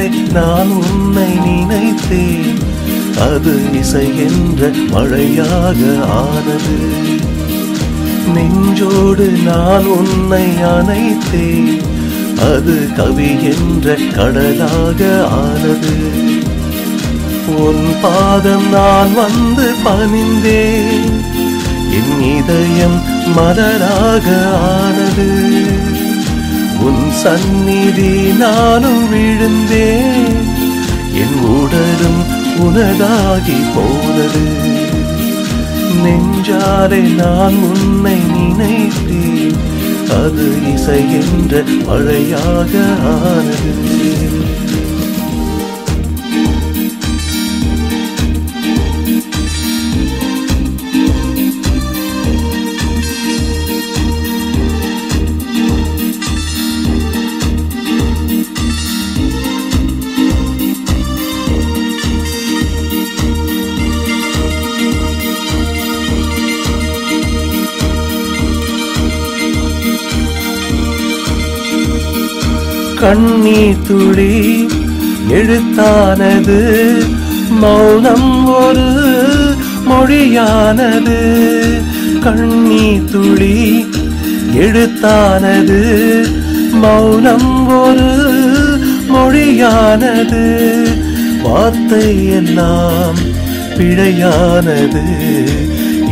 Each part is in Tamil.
நெஞ்சாலே நான் உன்னை நினைத்தேன், அது இசை என்ற மழையாக ஆனது. நெஞ்சோடு நான் உன்னை அணைத்தேன், அது கவி என்ற கடலாக ஆனது. உன் பாதம் நான் வந்து பணிந்தேன், என் இதயம் மலராக ஆனது. உன் சந்நிதி நானும் விழுந்தேன், என் உடலும் உனதாகி போனது. நெஞ்சாலே நான் உன்னை நினைத்தேன், அது இசை என்ற மழையாக ஆனது. கண்ணீர் துளி எழுத்தானது, மௌனம் ஒரு மொழியானது. கண்ணீர் துளி எழுத்தானது, மௌனம் ஒரு மொழியானது. வார்த்தை எல்லாம் பிழையானது,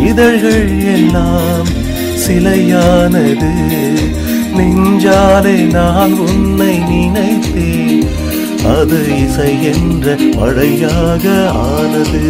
இதழ்கள் எல்லாம் சிலையானது. நெஞ்சாலே நான் உன்னை நினைத்தேன், அது இசை என்ற மழையாக ஆனது.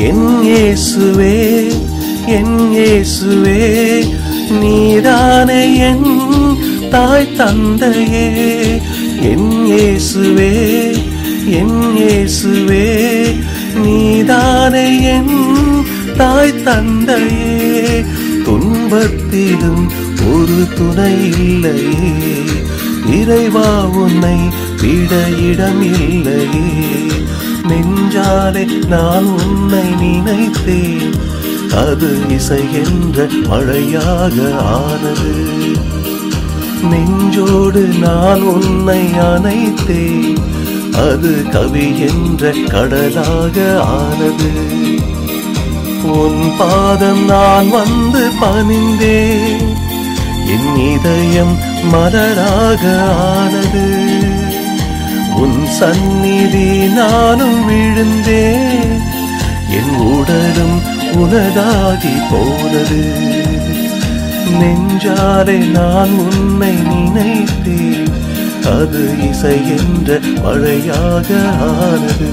என் இயேசுவே, என் இயேசுவே, நீதானே என் தாய் தந்தையே. என் இயேசுவே, என் இயேசுவே, நீதானே என் தாய் தந்தையே. துன்பத்திலும் ஒரு துணை இல்லையே, இறைவா உன்னை விட இடமில்லையே. நெஞ்சாலே நான் உன்னை நினைத்தேன், அது இசை என்ற மழையாக ஆனது. நெஞ்சோடு நான் உன்னை அணைத்தேன், அது கவி என்ற கடலாக ஆனது. உன் பாதம் நான் வந்து பணிந்தேன், என் இதயம் மலராக ஆனது. உன் சந்நிதி நானும் விழுந்தேன், என் உடலும் உனதாகி போனது. நெஞ்சாலே நான் உன்னை நினைத்தேன், அது இசை என்ற மழையாக ஆனது.